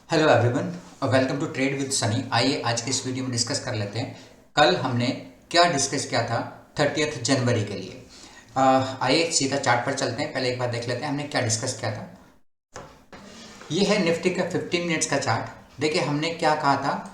Hello everyone, welcome to trade with Sunny. आइए आज के इस वीडियो में डिस्कस कर लेते हैं कल हमने क्या डिस्कस किया था 30 जनवरी के लिए। आइए सीधा चार्ट पर चलते हैं। पहले एक बार देख लेते हैं हमने क्या डिस्कस किया था। ये है निफ्टी का 15 मिनट्स का चार्ट। देखिए हमने क्या कहा था,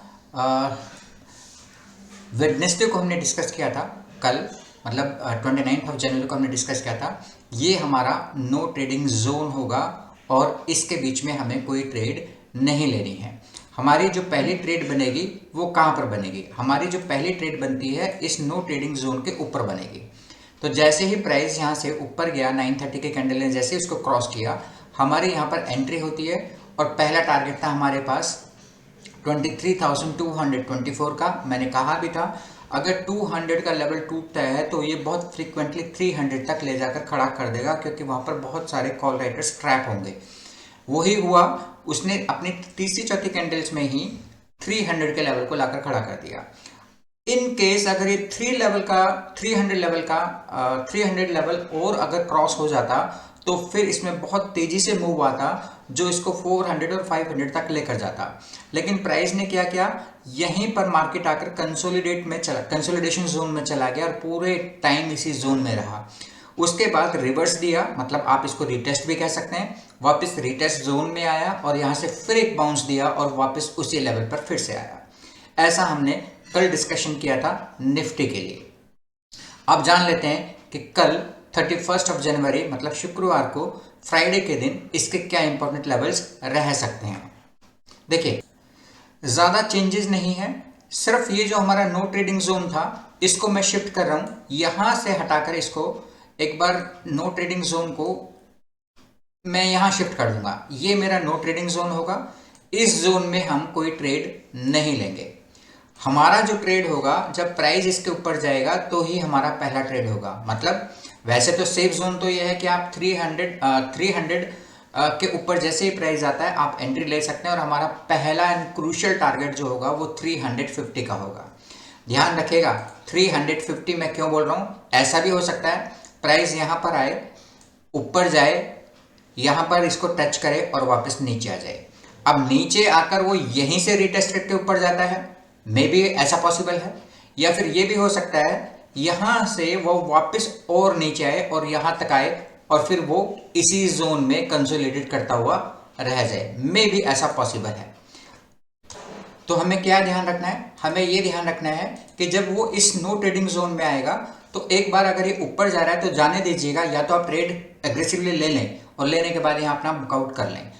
वेडनेसडे को हमने डिस्कस किया था कल, मतलब 29 जनवरी को हमने डिस्कस किया था। ये हमारा नो ट्रेडिंग जोन होगा और इसके बीच में हमें कोई ट्रेड नहीं लेनी है। हमारी जो पहली ट्रेड बनेगी वो कहाँ पर बनेगी? हमारी जो पहली ट्रेड बनती है इस नो ट्रेडिंग जोन के ऊपर बनेगी। तो जैसे ही प्राइस यहाँ से ऊपर गया 930 के कैंडल ने जैसे उसको क्रॉस किया, हमारे यहाँ पर एंट्री होती है और पहला टारगेट था हमारे पास 23,224 का। मैंने कहा भी था अगर 200 का लेवल टूटता है तो ये बहुत फ्रीक्वेंटली 300 तक ले जाकर खड़ा कर देगा, क्योंकि वहाँ पर बहुत सारे कॉल राइटर्स ट्रैप होंगे। वही हुआ, उसने अपनी तीसरी चौथी कैंडल्स में ही 300 के लेवल को लाकर खड़ा कर दिया। इन केस अगर ये 300 लेवल और अगर क्रॉस हो जाता तो फिर इसमें बहुत तेजी से मूव आता जो इसको 400 और 500 तक लेकर जाता। लेकिन प्राइस ने क्या किया, यहीं पर मार्केट आकर कंसोलिडेशन जोन में चला गया और पूरे टाइम इसी जोन में रहा। उसके बाद रिवर्स दिया, मतलब आप इसको रिटेस्ट भी कह सकते हैं। वापस रिटेस्ट जोन में आया और यहां से फिर एक बाउंस दिया और वापस उसी लेवल पर फिर से आया। ऐसा हमने कल डिस्कशन किया था निफ्टी के लिए। अब जान लेते हैं कि कल 31 जनवरी मतलब शुक्रवार को, फ्राइडे के दिन इसके क्या इंपॉर्टेंट लेवल्स रह सकते हैं। देखिए ज़्यादा चेंजेस नहीं है, सिर्फ ये जो हमारा नो ट्रेडिंग जोन था इसको मैं शिफ्ट कर रहा हूं, यहां से हटाकर इसको एक बार नो ट्रेडिंग जोन को मैं यहां शिफ्ट कर दूंगा। ये मेरा नो ट्रेडिंग जोन होगा। इस जोन में हम कोई ट्रेड नहीं लेंगे। हमारा जो ट्रेड होगा जब प्राइस इसके ऊपर जाएगा तो ही हमारा पहला ट्रेड होगा। मतलब वैसे तो सेफ जोन तो यह है कि आप 300 के ऊपर जैसे ही प्राइस आता है आप एंट्री ले सकते हैं और हमारा पहला एंड क्रूशियल टारगेट जो होगा वो 350 का होगा। ध्यान रखिएगा 350 मैं क्यों बोल रहा हूं, ऐसा भी हो सकता है प्राइस यहां पर आए, ऊपर जाए, यहां पर इसको टच करे और वापस नीचे आ जाए। अब नीचे आकर वो यहीं से रिटेस्ट करके ऊपर जाता है, मे बी ऐसा पॉसिबल है। या फिर ये भी हो सकता है यहां से वो वापस और नीचे आए और यहां तक आए और फिर वो इसी जोन में कंसोलिडेट करता हुआ रह जाए, मे बी ऐसा पॉसिबल है। तो हमें क्या ध्यान रखना है, हमें ये ध्यान रखना है कि जब वो इस नो ट्रेडिंग जोन में आएगा तो एक बार अगर ये ऊपर जा रहा है तो जाने दीजिएगा, या तो आप ट्रेड एग्रेसिवली ले लें और लेने के बाद यहाँ अपना बुकआउट कर लें।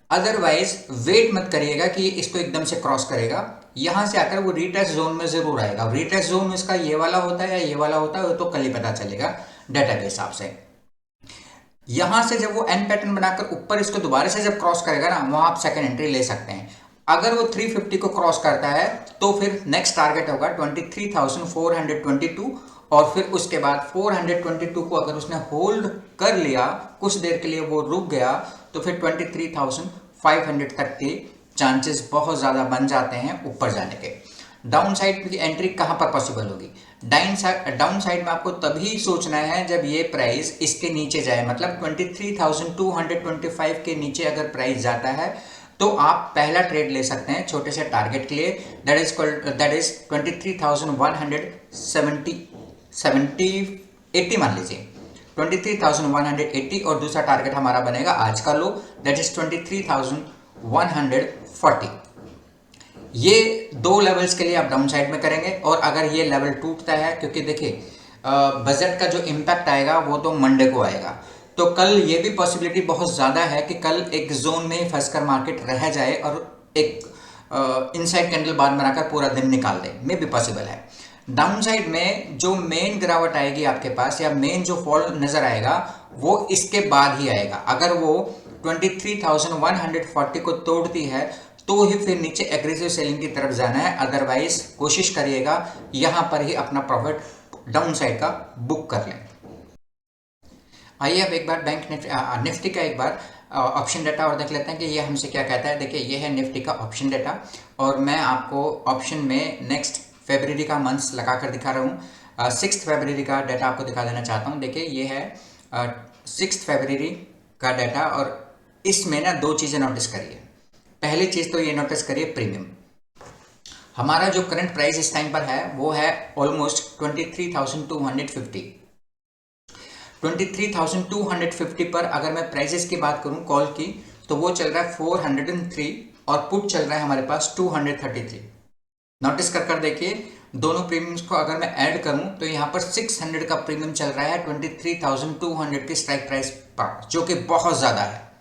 अदरवाइज वेट मत करिएगा कि इसको एकदम से क्रॉस करेगा, यहां से आकर वो रिटेस्ट जोन में जरूर आएगा। रिटेस्ट जोन इसका ये वाला होता है या ये वाला होता है तो कल ही पता चलेगा डाटा के हिसाब से। यहां से जब वो एन पैटर्न बनाकर ऊपर इसको दोबारा से जब क्रॉस करेगा ना, वहां आप सेकंड एंट्री ले सकते हैं। अगर वो 350 को क्रॉस करता है तो फिर नेक्स्ट टारगेट होगा 23,422 और फिर उसके बाद 422 को अगर उसने होल्ड कर लिया, कुछ देर के लिए वो रुक गया, तो फिर 23,500 तक के चांसेस बहुत ज़्यादा बन जाते हैं ऊपर जाने के। डाउन साइड की एंट्री कहां पर पॉसिबल होगी? डाउन साइड में आपको तभी सोचना है जब ये प्राइस इसके नीचे जाए, मतलब 23,225 के नीचे अगर प्राइस जाता है तो आप पहला ट्रेड ले सकते हैं छोटे से टारगेट के लिए, दैट इज 23,180 मान लीजिए 23,180, और दूसरा टारगेट हमारा बनेगा आज का लो, दैट इज 23,140। ये दो लेवल्स के लिए आप डाउन साइड में करेंगे। और अगर ये लेवल टूटता है, क्योंकि देखिए बजट का जो इम्पैक्ट आएगा वो तो मंडे को आएगा, तो कल ये भी पॉसिबिलिटी बहुत ज़्यादा है कि कल एक जोन में ही फंसकर मार्केट रह जाए और एक इनसाइड कैंडल बाद में आकर पूरा दिन निकाल दे, मे भी पॉसिबल है। डाउन साइड में जो मेन गिरावट आएगी आपके पास या मेन जो फॉल नजर आएगा वो इसके बाद ही आएगा। अगर वो 23,140 को तोड़ती है तो ही फिर नीचे एग्रेसिव सेलिंग की तरफ जाना है, अदरवाइज कोशिश करिएगा यहां पर ही अपना प्रॉफिट डाउन साइड का बुक कर लें। आइए अब एक बार बैंक निफ्टी का एक बार ऑप्शन डेटा और देख लेते हैं कि ये हमसे क्या कहता है। देखिए ये है निफ्टी का ऑप्शन डेटा और मैं आपको ऑप्शन में नेक्स्ट फरवरी का मंथ्स लगा कर दिखा रहा हूँ। 6 फरवरी का डाटा आपको दिखा देना चाहता हूँ। देखिए ये है 6 फरवरी का डाटा और इसमें ना दो चीज़ें नोटिस करिए। पहली चीज तो ये नोटिस करिए, प्रीमियम। हमारा जो करंट प्राइस इस टाइम पर है वो है ऑलमोस्ट 23,250। 23,250 पर अगर मैं प्राइसेस की बात करूं कॉल की, तो वो चल रहा है 403 और पुट चल रहा है हमारे पास 233। नोटिस कर देखिए, दोनों प्रीमियम्स को अगर मैं ऐड करूं तो यहाँ पर 600 का प्रीमियम चल रहा है 23,200 की स्ट्राइक प्राइस पर, जो कि बहुत ज़्यादा है।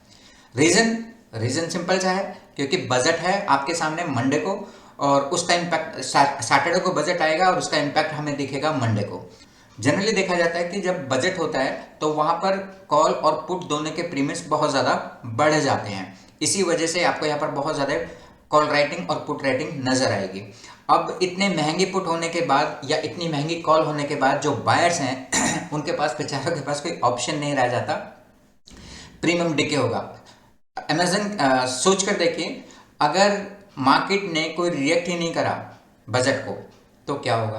रीज़न रीज़न सिंपल सा है, क्योंकि बजट है आपके सामने मंडे को, और उसका इम्पैक्ट सैटरडे को बजट आएगा और उसका इम्पैक्ट हमें दिखेगा मंडे को। जनरली देखा जाता है कि जब बजट होता है तो वहाँ पर कॉल और पुट दोनों के प्रीमियम्स बहुत ज़्यादा बढ़ जाते हैं। इसी वजह से आपको यहाँ पर बहुत ज़्यादा कॉल राइटिंग और पुट राइटिंग नजर आएगी। अब इतने महंगे पुट होने के बाद या इतनी महंगी कॉल होने के बाद जो बायर्स हैं उनके पास, बेचारों के पास कोई ऑप्शन नहीं रह जाता, प्रीमियम डिके होगा। अमेजन सोच कर देखिए, अगर मार्केट ने कोई रिएक्ट ही नहीं करा बजट को तो क्या होगा,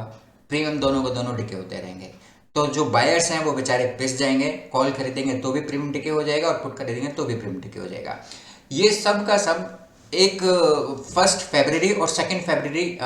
प्रीमियम दोनों को दोनों डिके होते रहेंगे। तो जो बायर्स हैं वो बेचारे पिस जाएंगे, कॉल खरीदेंगे तो भी प्रीमियम डिके हो जाएगा और पुट खरीदेंगे तो भी प्रीमियम डिके हो जाएगा। ये सब का सब एक 1 फरवरी और 2 फरवरी,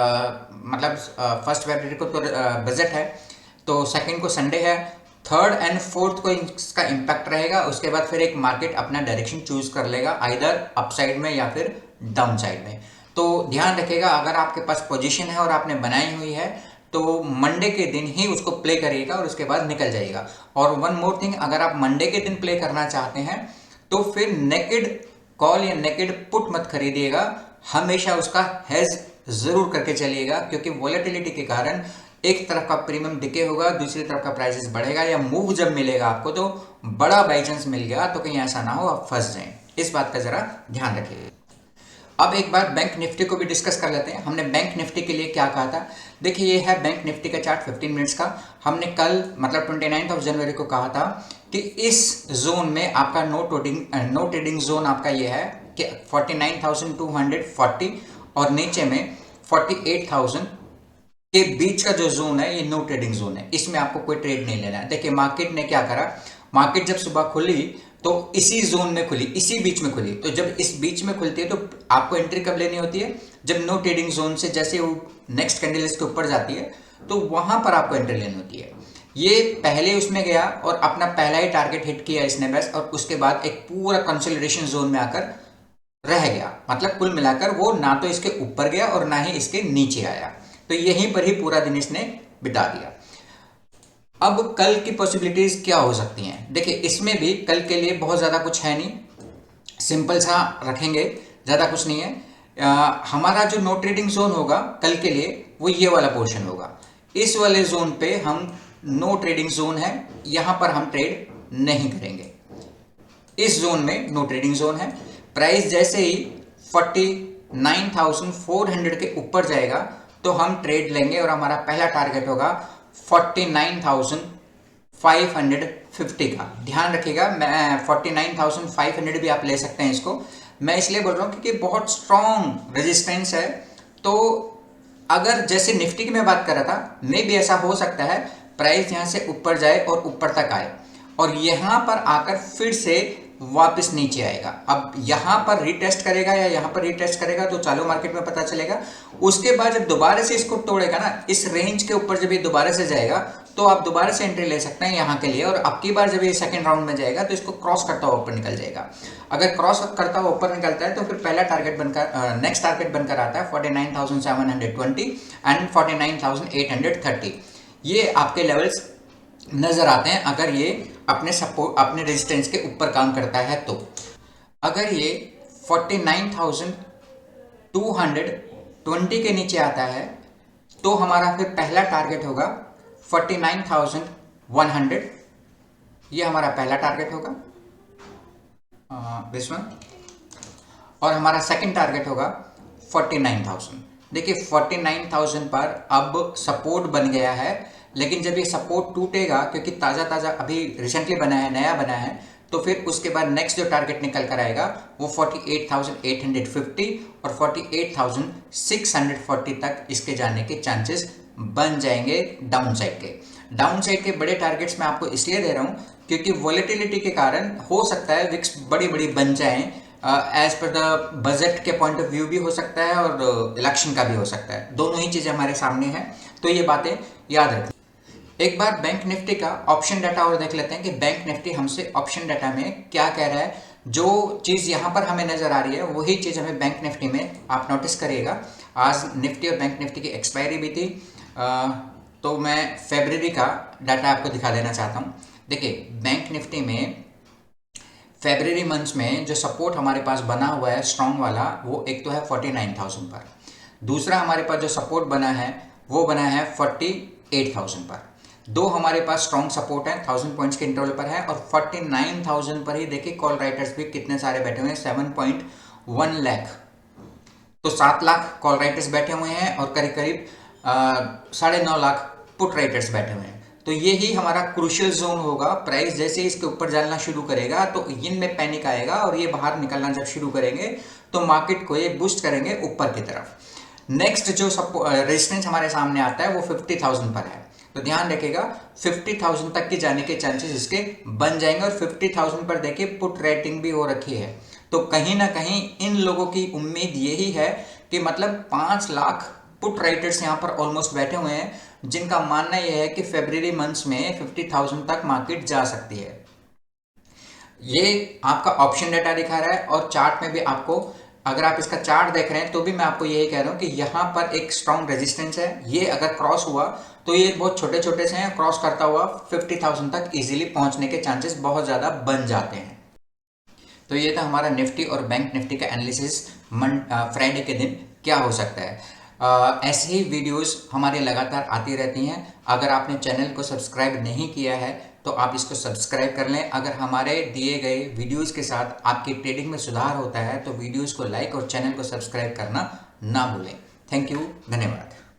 मतलब 1 फरवरी को तो बजट है, तो 2 को संडे है, 3 एंड 4 को इसका इम्पैक्ट रहेगा। उसके बाद फिर एक मार्केट अपना डायरेक्शन चूज कर लेगा, आइदर अपसाइड में या फिर डाउन साइड में। तो ध्यान रखिएगा, अगर आपके पास पोजीशन है और आपने बनाई हुई है तो मंडे के दिन ही उसको प्ले करिएगा और उसके बाद निकल जाइएगा। और वन मोर थिंग, अगर आप मंडे के दिन प्ले करना चाहते हैं तो फिर नेकेड कॉल या नेकेड पुट मत खरीदिएगा, हमेशा उसका हेज जरूर करके चलिएगा, क्योंकि वॉलेटिलिटी के कारण एक तरफ का प्रीमियम डिके होगा, दूसरी तरफ का प्राइसेस बढ़ेगा, या मूव जब मिलेगा आपको तो बड़ा बाई चांस मिल गया तो कहीं ऐसा ना हो आप फंस जाएं। इस बात का जरा ध्यान रखिए। अब एक बार बैंक निफ्टी को भी डिस्कस कर लेते हैं। हमने बैंक निफ्टी के लिए क्या कहा था, देखिए ये है बैंक निफ्टी का चार्ट 15 मिनट्स का। हमने कल मतलब 29 जनवरी को कहा था कि इस जोन में आपका नो ट्रेडिंग जोन आपका ये है कि 49,240 और नीचे में 48,000 के बीच का जो जोन है ये नो ट्रेडिंग जोन है, इसमें आपको कोई ट्रेड नहीं लेना है। देखिए मार्केट ने क्या करा, मार्केट जब सुबह खुली तो इसी जोन में खुली, इसी बीच में खुली, तो जब इस बीच में खुलती है तो आपको एंट्री कब लेनी होती है, जब नो ट्रेडिंग जोन से जैसे वो नेक्स्ट कैंडल इसके ऊपर जाती है तो वहां पर आपको एंट्री लेनी होती है। ये पहले उसमें गया और अपना पहला ही टारगेट हिट किया इसने बस, और उसके बाद एक पूरा कंसोलिडेशन जोन में आकर रह गया। मतलब कुल मिलाकर वो ना तो इसके ऊपर गया और ना ही इसके नीचे आया, तो यहीं पर ही पूरा दिन इसने बिता दिया। अब कल की पॉसिबिलिटीज क्या हो सकती हैं, देखिए इसमें भी कल के लिए बहुत ज़्यादा कुछ है नहीं, सिंपल सा रखेंगे, ज़्यादा कुछ नहीं है। हमारा जो नो ट्रेडिंग जोन होगा कल के लिए वो ये वाला पोर्शन होगा। इस वाले जोन पे हम नो ट्रेडिंग जोन है, यहाँ पर हम ट्रेड नहीं करेंगे। इस जोन में नो ट्रेडिंग जोन है। प्राइस जैसे ही 49,400 के ऊपर जाएगा तो हम ट्रेड लेंगे और हमारा पहला टारगेट होगा 49,550 का। ध्यान रखिएगा, मैं 49,500 भी आप ले सकते हैं इसको, मैं इसलिए बोल रहा हूं क्योंकि बहुत स्ट्रॉन्ग रेजिस्टेंस है। तो अगर जैसे निफ्टी की मैं बात कर रहा था, मे भी ऐसा हो सकता है प्राइस यहां से ऊपर जाए और ऊपर तक आए और यहां पर आकर फिर से वापस नीचे आएगा। अब यहां पर रीटेस्ट करेगा या यहां पर रीटेस्ट करेगा तो चालू मार्केट में पता चलेगा। उसके बाद जब दोबारा से इसको तोड़ेगा ना, इस रेंज के ऊपर जब ये दोबारा से जाएगा तो आप दोबारा से एंट्री ले सकते हैं यहां के लिए, और अब की बार जब ये सेकंड राउंड में जाएगा तो इसको क्रॉस करता हुआ ऊपर निकल जाएगा। अगर क्रॉस करता हुआ ऊपर निकलता है तो फिर पहला टारगेट बनकर नेक्स्ट टारगेट बनकर आता है 49,720 एंड 49,830। ये आपके लेवल्स नजर आते हैं अगर ये अपने सपोर्ट अपने रेजिस्टेंस के ऊपर काम करता है। तो अगर ये 49,220 के नीचे आता है तो हमारा फिर पहला टारगेट होगा 49,100, ये हमारा पहला टारगेट होगा दिस वन, और हमारा सेकंड टारगेट होगा 49,000। देखिए 49,000 पर अब सपोर्ट बन गया है, लेकिन जब ये सपोर्ट टूटेगा, क्योंकि ताज़ा ताज़ा अभी रिसेंटली बना है, नया बना है, तो फिर उसके बाद नेक्स्ट जो टारगेट निकल कर आएगा वो 48,850 और 48,640 तक इसके जाने के चांसेस बन जाएंगे डाउन साइड के। डाउन साइड के बड़े टारगेट्स मैं आपको इसलिए दे रहा हूँ क्योंकि वॉलेटिलिटी के कारण हो सकता है विक्स बड़ी बड़ी बन जाएं, एज पर द बजट के पॉइंट ऑफ व्यू भी हो सकता है और इलेक्शन का भी हो सकता है। दोनों ही चीज़ें हमारे सामने हैं, तो ये बातें याद रखें। एक बार बैंक निफ्टी का ऑप्शन डाटा और देख लेते हैं कि बैंक निफ्टी हमसे ऑप्शन डाटा में क्या कह रहा है। जो चीज़ यहाँ पर हमें नजर आ रही है वही चीज़ हमें बैंक निफ्टी में आप नोटिस करिएगा। आज निफ्टी और बैंक निफ्टी की एक्सपायरी भी थी, तो मैं फरवरी का डाटा आपको दिखा देना चाहता हूँ। देखिए बैंक निफ्टी में फरवरी मंथ में जो सपोर्ट हमारे पास बना हुआ है स्ट्रॉन्ग वाला, वो एक तो है 49,000 पर, दूसरा हमारे पास जो सपोर्ट बना है वो बना है 48,000 पर। दो हमारे पास स्ट्रॉन्ग सपोर्ट है 1000 पॉइंट्स के इंटरवल पर है, और 49,000 पर ही देखिए कॉल राइटर्स भी कितने सारे बैठे हुए हैं, 7.1 लाख। तो 7 लाख कॉल राइटर्स बैठे हुए हैं और करीब करीब 9.5 लाख पुट राइटर्स बैठे हुए हैं। तो ये ही हमारा क्रूशियल जोन होगा। प्राइस जैसे ही इसके ऊपर जाना शुरू करेगा तो इनमें पैनिक आएगा, और ये बाहर निकलना जब शुरू करेंगे तो मार्केट को ये बूस्ट करेंगे ऊपर की तरफ। नेक्स्ट जो रेजिस्टेंस हमारे सामने आता है वो 50,000 पर है, तो ध्यान रखिएगा 50,000 तक के जाने के चांसेस इसके बन जाएंगे। और 50,000 पर देखिए पुट रेटिंग भी हो रखी है, तो कहीं ना कहीं इन लोगों की उम्मीद यही है कि मतलब 5 लाख पुट राइटर्स यहाँ पर ऑलमोस्ट बैठे हुए हैं, जिनका मानना यह है कि फरवरी मंथ्स में 50,000 तक मार्केट जा सकती है। ये आपका ऑप्शन डाटा दिखा रहा है, और चार्ट में भी आपको, अगर आप इसका चार्ट देख रहे हैं तो भी मैं आपको यही कह रहा हूं कि यहां पर एक स्ट्रॉन्ग रेजिस्टेंस है। ये अगर क्रॉस हुआ तो ये बहुत छोटे छोटे से हैं, क्रॉस करता हुआ 50,000 तक इजीली पहुंचने के चांसेस बहुत ज्यादा बन जाते हैं। तो ये था हमारा निफ्टी और बैंक निफ्टी का एनालिसिस फ्राइडे के दिन क्या हो सकता है। ऐसे ही वीडियोस हमारे लगातार आती रहती हैं। अगर आपने चैनल को सब्सक्राइब नहीं किया है तो आप इसको सब्सक्राइब कर लें। अगर हमारे दिए गए वीडियोस के साथ आपकी ट्रेडिंग में सुधार होता है तो वीडियोस को लाइक और चैनल को सब्सक्राइब करना ना भूलें। थैंक यू, धन्यवाद।